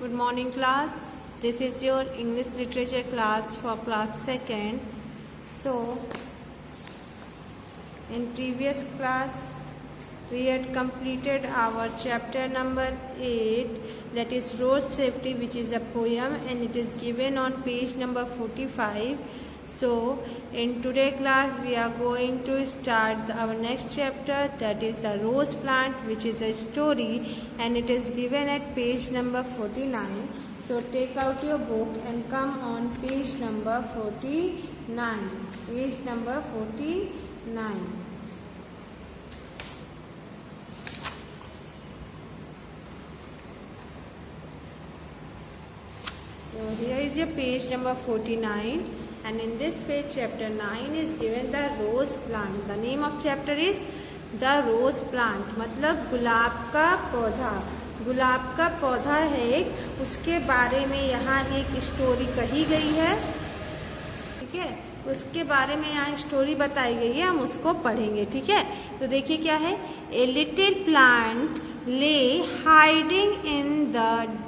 Good morning class. This is your English literature class for class 2nd. So in previous class we had completed our chapter number 8, that is road safety, which is a poem and it is given on page number 45. So in today class we are going to start our next chapter, that is the rose plant, which is a story and it is given at page number 49. So take out your book and come on page number 49. Page number 49. So here is your page number 49. And in this page chapter 9 is given the rose plant. The name of chapter is the rose plant, मतलब गुलाब का पौधा. गुलाब का पौधा है एक, उसके बारे में यहाँ एक स्टोरी कही गई है. ठीक है, उसके बारे में यहाँ स्टोरी बताई गई है, हम उसको पढ़ेंगे. ठीक है, तो देखिए क्या है. ए लिटिल प्लांट ले hiding in the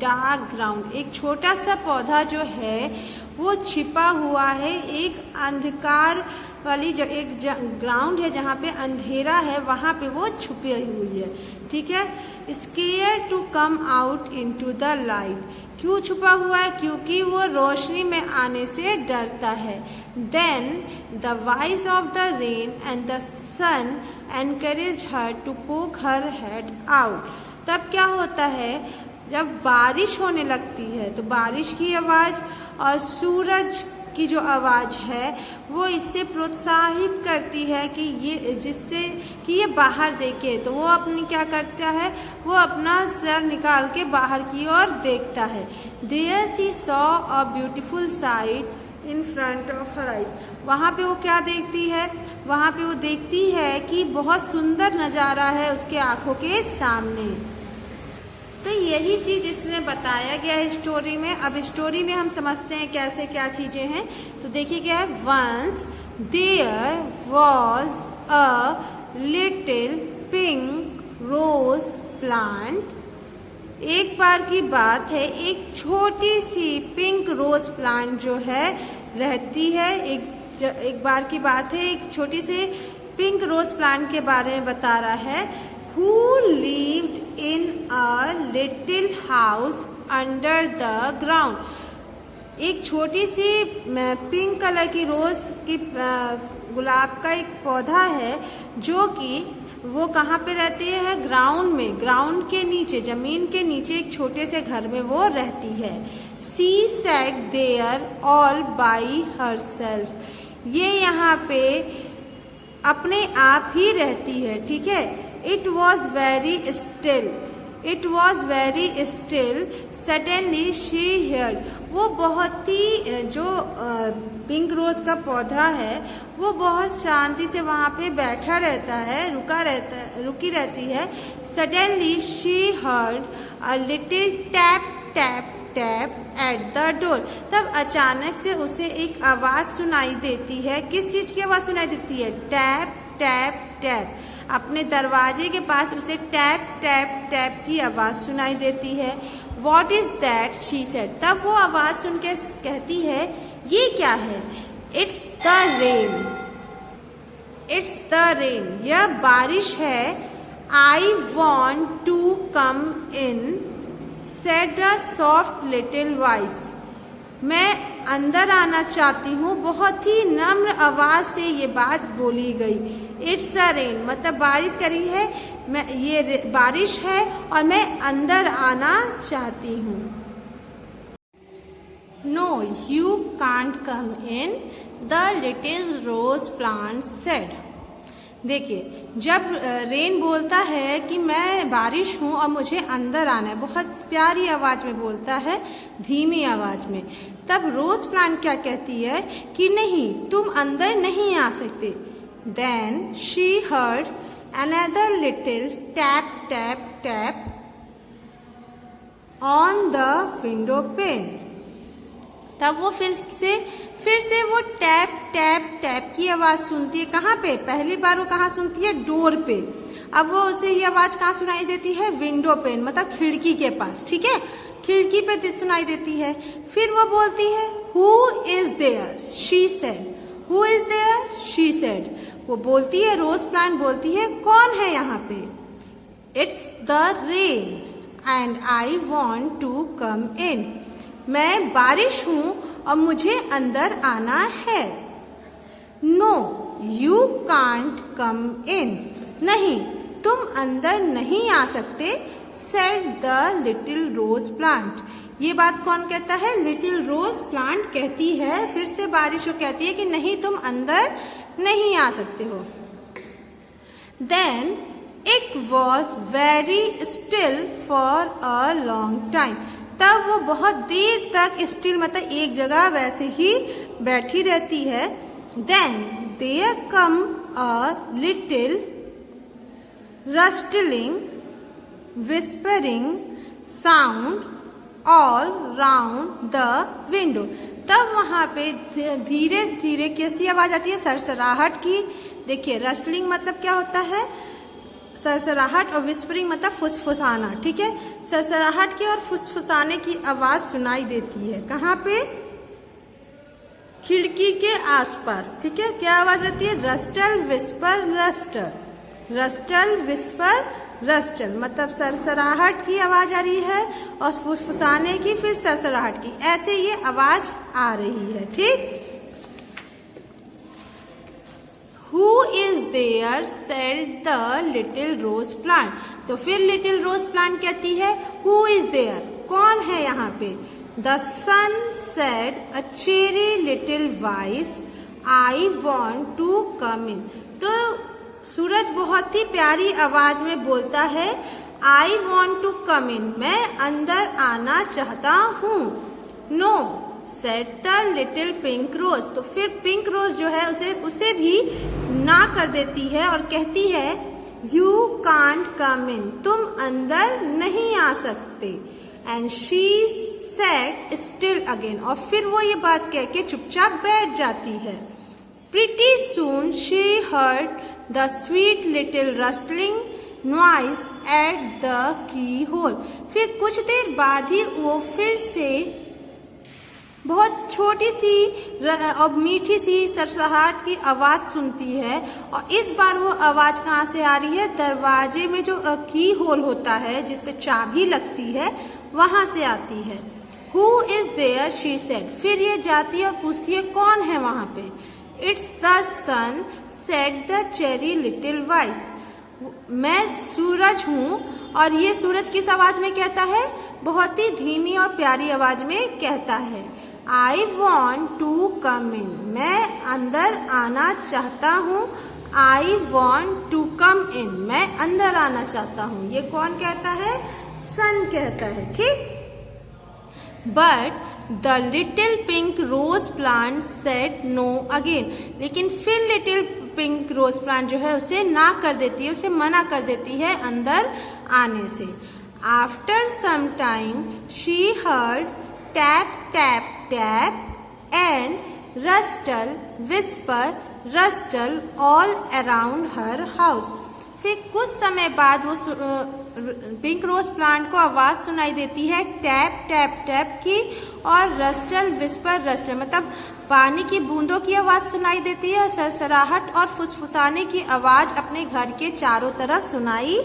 dark ground. एक छोटा सा पौधा जो है वो छिपा हुआ है एक अंधकार वाली एक ग्राउंड है जहाँ पे अंधेरा है, वहाँ पे वो छुपी हुई है. ठीक है, scare to come out into the light. क्यों छुपा हुआ है? क्योंकि वो रोशनी में आने से डरता है. Then the voice of the rain and the sun encourage her to poke her head out. तब क्या होता है, जब बारिश होने लगती है तो बारिश की आवाज़ और सूरज की जो आवाज़ है वो इससे प्रोत्साहित करती है कि ये जिससे कि ये बाहर देखे. तो वो अपनी क्या करता है, वो अपना सर निकाल के बाहर की ओर देखता है. There she saw a beautiful sight in front of her eyes. वहाँ पे वो क्या देखती है, वहाँ पे वो देखती है कि बहुत सुंदर नज़ारा है उसके आँखों के सामने. तो यही चीज़ इसमें बताया गया है स्टोरी में. अब स्टोरी में हम समझते हैं कैसे क्या चीज़ें हैं. तो देखिए क्या है. Once there was a little pink rose plant. एक बार की बात है, एक छोटी सी पिंक रोज प्लांट जो है रहती है. एक बार की बात है, एक छोटी सी पिंक रोज प्लांट के बारे में बता रहा है. Who lived in a little house under the ground. एक छोटी सी पिंक कलर की रोज की गुलाब का एक पौधा है जो कि वो कहाँ पे रहती है, ग्राउंड में. ग्राउंड के नीचे, जमीन के नीचे एक छोटे से घर में वो रहती है. She sat there all by herself. ये यहाँ पे अपने आप ही रहती है. ठीक है. It was very still. It was very still. Suddenly she heard. वो बहुत ही जो पिंक रोज का पौधा है वो बहुत शांति से वहाँ पे बैठा रहता है, रुकी रहती है. Suddenly she heard a little tap tap tap at the door. तब अचानक से उसे एक आवाज सुनाई देती है. किस चीज की आवाज सुनाई देती है? Tap tap tap. अपने दरवाजे के पास उसे टैप टैप टैप की आवाज़ सुनाई देती है. What is that? she said. तब वो आवाज़ सुन के कहती है, ये क्या है? It's the rain. It's the rain. यह बारिश है. I want to come in, said a soft little voice. मैं अंदर आना चाहती हूँ. बहुत ही नम्र आवाज से ये बात बोली गई. इट्स अ रेन, मतलब बारिश करी है, मैं ये बारिश है और मैं अंदर आना चाहती हूँ. No you can't come in, the little rose plant said. देखिए, जब रेन बोलता है कि मैं बारिश हूँ और मुझे अंदर आना है, बहुत प्यारी आवाज़ में बोलता है, धीमी आवाज़ में. तब रोज प्लांट क्या कहती है कि नहीं, तुम अंदर नहीं आ सकते. Then she heard another little tap tap tap on the window pane. तब वो फिर से वो टैप टैप टैप की आवाज सुनती है. कहाँ पे? पहली बार वो कहाँ सुनती है? डोर पे. अब वो उसे ये आवाज कहाँ सुनाई देती है? विंडो पे, मतलब खिड़की के पास. ठीक है, खिड़की पे सुनाई देती है। फिर वो बोलती है who is there, she said, who is there, she said. वो बोलती है, रोज प्लांट बोलती है, कौन है यहाँ पे? It's the rain and I want to come in. मैं बारिश हूं और मुझे अंदर आना है। No you can't come in, नहीं तुम अंदर नहीं आ सकते। Said the little rose plant, ये बात कौन कहता है? लिटिल रोज प्लांट कहती है। फिर से बारिश को कहती है कि नहीं तुम अंदर नहीं आ सकते हो। Then it was very still for a long time, तब वो बहुत देर तक स्टिल मतलब एक जगह वैसे ही बैठी रहती है। Then there come a little rustling whispering sound all round the window, तब वहां पे धीरे धीरे कैसी आवाज आती है? सरसराहट की। देखिए रस्टलिंग मतलब क्या होता है? सरसराहट, और विस्परिंग मतलब फुसफुसाना। ठीक है, सरसराहट की और फुसफुसाने की आवाज सुनाई देती है। कहाँ पे? खिड़की के आसपास। ठीक है, क्या आवाज रहती है? रस्टल विस्पर रस्टर, रस्टल विस्पर रस्टल, मतलब सरसराहट की आवाज आ रही है और फुसफुसाने की, फिर सरसराहट की, ऐसे ये आवाज आ रही है। ठीक, Who is there? said the little rose plant. तो फिर लिटिल रोज प्लांट कहती है Who is there? कौन है यहाँ पे? The sun said a cheery little voice, I want to come in. तो सूरज बहुत ही प्यारी आवाज में बोलता है I want to come in, मैं अंदर आना चाहता हूँ। No said the little pink rose, तो फिर पिंक रोज जो है उसे भी ना कर देती है और कहती है You can't come in, तुम अंदर नहीं आ सकते। And she sat still again, और फिर वो ये बात कह के चुपचाप बैठ जाती है। Pretty soon she heard the sweet little rustling noise at the keyhole, फिर कुछ देर बाद ही वो फिर से बहुत छोटी सी और मीठी सी सरसराहट की आवाज सुनती है, और इस बार वो आवाज कहाँ से आ रही है? दरवाजे में जो की होल होता है जिसपे चाबी लगती है वहां से आती है। Who is there? she said, फिर ये जाती है और पूछती है कौन है वहां पे? It's the sun, said the cheery little voice, मैं सूरज हूँ, और ये सूरज किस आवाज में कहता है? बहुत ही धीमी और प्यारी आवाज में कहता है I want to come in, मैं अंदर आना चाहता हूँ। I want to come in, मैं अंदर आना चाहता हूँ। ये कौन कहता है? सन कहता है। ठीक, But the little pink rose plant said no again, लेकिन फिर लिटिल पिंक रोज प्लांट जो है उसे ना कर देती है, उसे मना कर देती है अंदर आने से। After some time she heard tap tap tap and rustle whisper rustle all around her house, फिर कुछ समय बाद वो पिंक रोज प्लांट को आवाज सुनाई देती है टैप टैप टैप की, और रस्टल विस्पर रस्टल मतलब पानी की बूंदों की आवाज सुनाई देती है, और सरसराहट और फुसफुसाने की आवाज अपने घर के चारों तरफ सुनाई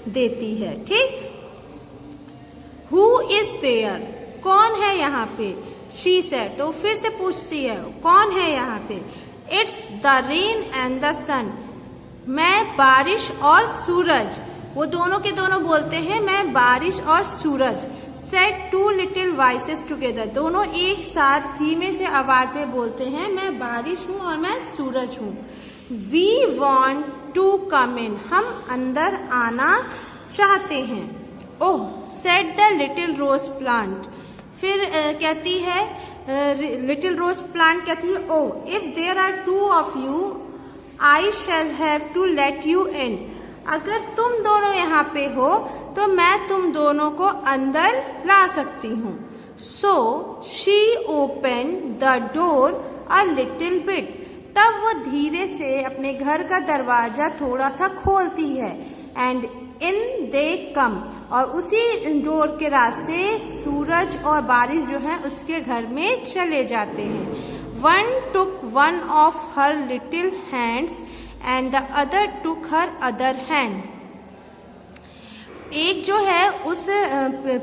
देती है। ठीक, Who is there? कौन है यहाँ पे? She said, तो फिर से पूछती है कौन है यहाँ पे? It's the rain and the sun, मैं बारिश और सूरज, वो दोनों के दोनों बोलते हैं मैं बारिश और सूरज। Said two little voices together, दोनों एक साथ धीमे से आवाज में बोलते हैं मैं बारिश हूँ और मैं सूरज हूँ। We want to come in, हम अंदर आना चाहते हैं। ओह said the little rose plant, फिर कहती है लिटिल रोज प्लांट कहती है oh if there are two of you I shall have to let you in, अगर तुम दोनों यहाँ पे हो तो मैं तुम दोनों को अंदर ला सकती हूँ। So she open the door a little bit, तब वो धीरे से अपने घर का दरवाजा थोड़ा सा खोलती है। एंड इन दे कम, और उसी डोर के रास्ते सूरज और बारिश जो है उसके घर में चले जाते हैं। One took one of her little hands and the other took her other hand. एक जो है उस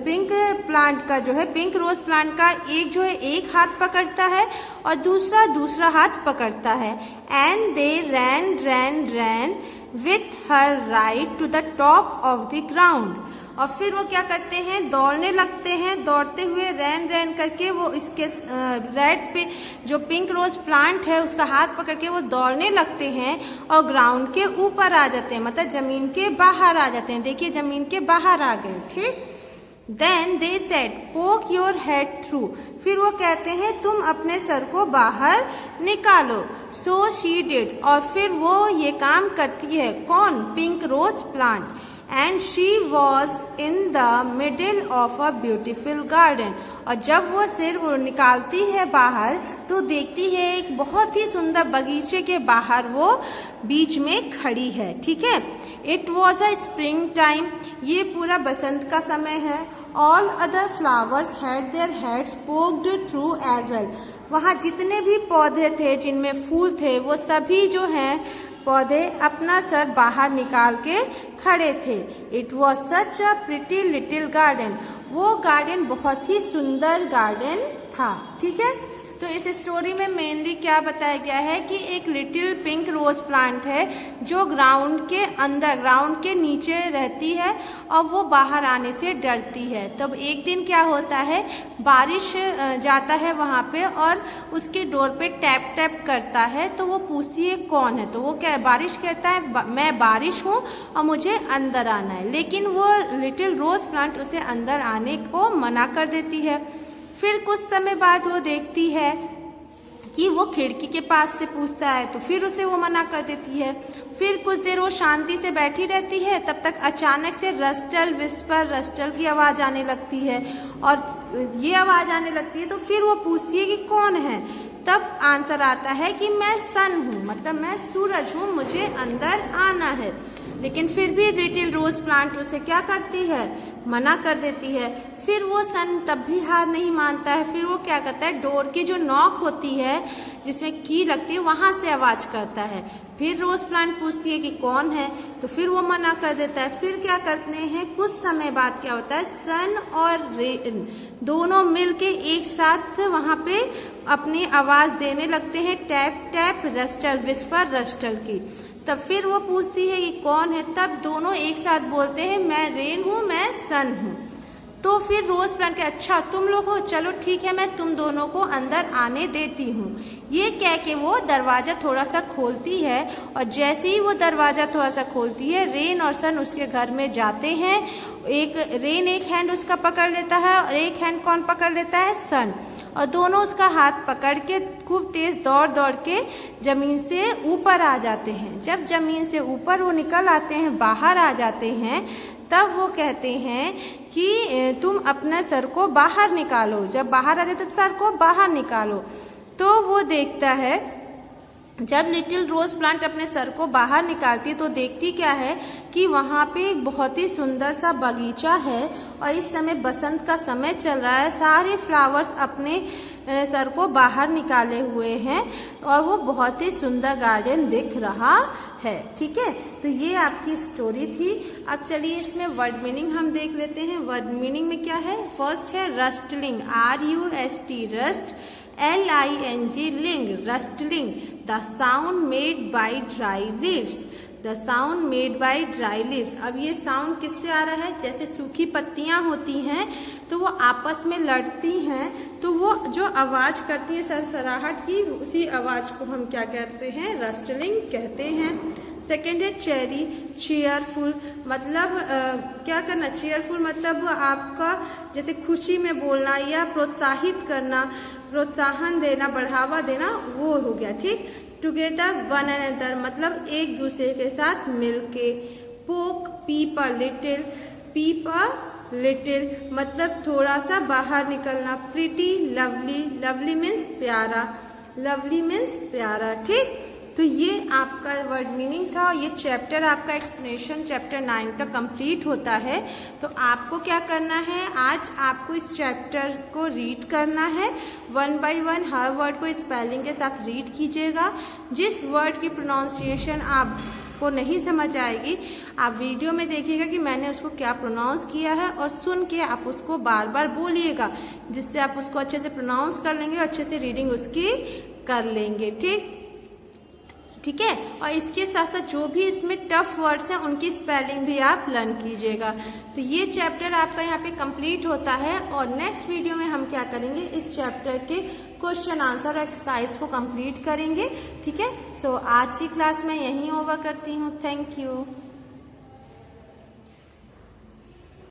पिंक प्लांट का जो है, पिंक रोज प्लांट का एक जो है एक हाथ पकड़ता है और दूसरा हाथ पकड़ता है। And they ran with her right to the top of the ground. और फिर वो क्या करते हैं, दौड़ने लगते हैं, दौड़ते हुए रैन करके वो इसके रेड पे जो पिंक रोज प्लांट है उसका हाथ पकड़ के वो दौड़ने लगते हैं और ग्राउंड के ऊपर आ जाते हैं, मतलब जमीन के बाहर आ जाते हैं। देखिए जमीन के बाहर आ गए, ठीक। Then they said poke your head through, फिर वो कहते हैं तुम अपने सर को बाहर निकालो। सो शी डिड, और फिर वो ये काम करती है। कौन? Pink rose plant. And she was in the middle of a beautiful garden, और जब वो सिर निकालती है बाहर तो देखती है एक बहुत ही सुंदर बगीचे के बाहर वो बीच में खड़ी है, ठीक है। It was a spring time, ये पूरा बसंत का समय है। All other flowers had their heads poked through as well, वहाँ जितने भी पौधे थे जिनमें फूल थे वो सभी जो हैं पौधे अपना सर बाहर निकाल के खड़े थे। It was such a pretty little garden, वो गार्डन बहुत ही सुंदर गार्डन था, ठीक है। तो इस स्टोरी में मेनली क्या बताया गया है कि एक लिटिल पिंक रोज प्लांट है जो ग्राउंड के अंदर, ग्राउंड के नीचे रहती है और वो बाहर आने से डरती है। तब एक दिन क्या होता है, बारिश जाता है वहाँ पे और उसके डोर पे टैप टैप करता है, तो वो पूछती है कौन है, तो वो क्या, बारिश कहता है मैं बारिश हूँ और मुझे अंदर आना है, लेकिन वो लिटिल रोज प्लांट उसे अंदर आने को मना कर देती है। फिर कुछ समय बाद वो देखती है कि वो खिड़की के पास से पूछता है तो फिर उसे वो मना कर देती है। फिर कुछ देर वो शांति से बैठी रहती है, तब तक अचानक से रस्टल विस्पर, रस्टल की आवाज़ आने लगती है और ये आवाज़ आने लगती है तो फिर वो पूछती है कि कौन है। तब आंसर आता है कि मैं सन हूँ, मतलब मैं सूरज हूँ, मुझे अंदर आना है। लेकिन फिर भी लिटिल रोज प्लांट उसे क्या करती है, मना कर देती है। फिर वो सन तब भी हार नहीं मानता है, फिर वो क्या करता है, डोर की जो नॉक होती है जिसमें की लगती है वहां से आवाज करता है। फिर रोज प्लांट पूछती है कि कौन है, तो फिर वो मना कर देता है। फिर क्या करते हैं, कुछ समय बाद क्या होता है, सन और रेन दोनों मिलके एक साथ वहां पे अपनी आवाज देने लगते हैं, टैप टैप रस्टल विस्पर रस्टल की। तब फिर वो पूछती है कि कौन है, तब दोनों एक साथ बोलते हैं मैं रेन हूँ, मैं सन हूँ। तो फिर रोज प्लांट के अच्छा तुम लोग हो, चलो ठीक है मैं तुम दोनों को अंदर आने देती हूँ, ये कह के वो दरवाजा थोड़ा सा खोलती है और जैसे ही वो दरवाजा थोड़ा सा खोलती है रेन और सन उसके घर में जाते हैं। एक रेन एक हैंड उसका पकड़ लेता है और एक हैंड कौन पकड़ लेता है, सन, और दोनों उसका हाथ पकड़ के खूब तेज दौड़ दौड़ के जमीन से ऊपर आ जाते हैं। जब जमीन से ऊपर वो निकल आते हैं, बाहर आ जाते हैं, तब वो कहते हैं कि तुम अपने सर को बाहर निकालो। जब बाहर आ जाते तो सर को बाहर निकालो। तो वो देखता है, जब लिटिल रोज प्लांट अपने सर को बाहर निकालती है तो देखती क्या है कि वहाँ पे एक बहुत ही सुंदर सा बगीचा है और इस समय बसंत का समय चल रहा है। सारे फ्लावर्स अपने सर को बाहर निकाले हुए हैं और वो बहुत ही सुंदर गार्डन दिख रहा है, ठीक है। तो ये आपकी स्टोरी थी। अब चलिए इसमें वर्ड मीनिंग हम देख लेते हैं। वर्ड मीनिंग में क्या है, फर्स्ट है रस्टलिंग, RUST rust, LING ling, rustling, the sound made by dry leaves, the sound made by dry leaves. अब ये साउंड किससे आ रहा है, जैसे सूखी पत्तियां होती हैं तो वो आपस में लड़ती हैं तो वो जो आवाज करती है सरसराहट की, उसी आवाज को हम क्या कहते हैं, रस्टलिंग कहते हैं। सेकेंड है चेरी, चीयरफुल, मतलब क्या करना, चीयरफुल मतलब आपका जैसे खुशी में बोलना या प्रोत्साहित करना, प्रोत्साहन देना, बढ़ावा देना, वो हो गया, ठीक। टुगेदर वन अनदर मतलब एक दूसरे के साथ मिलके। पोक, पीप a little, pep a little मतलब थोड़ा सा बाहर निकलना। प्रिटी, लवली, लवली मीन्स प्यारा, लवली मीन्स प्यारा, ठीक। तो ये आपका वर्ड मीनिंग था। ये चैप्टर आपका एक्सप्लेनेशन चैप्टर 9 का कंप्लीट होता है। तो आपको क्या करना है, आज आपको इस चैप्टर को रीड करना है 1 बाय 1। हर वर्ड को स्पेलिंग के साथ रीड कीजिएगा। जिस वर्ड की प्रोनाउंसिएशन आपको नहीं समझ आएगी, आप वीडियो में देखिएगा कि मैंने उसको क्या प्रोनाउंस किया है, और सुन के आप उसको बार बार बोलिएगा, जिससे आप उसको अच्छे से प्रोनाउंस कर लेंगे और अच्छे से रीडिंग उसकी कर लेंगे। ठीक है। और इसके साथ साथ जो भी इसमें टफ वर्ड्स हैं उनकी स्पेलिंग भी आप लर्न कीजिएगा। तो ये चैप्टर आपका यहाँ पे कंप्लीट होता है, और नेक्स्ट वीडियो में हम क्या करेंगे, इस चैप्टर के क्वेश्चन आंसर एक्सरसाइज को कंप्लीट करेंगे। ठीक है। सो आज की क्लास में यहीं ओवर करती हूँ। Thank you.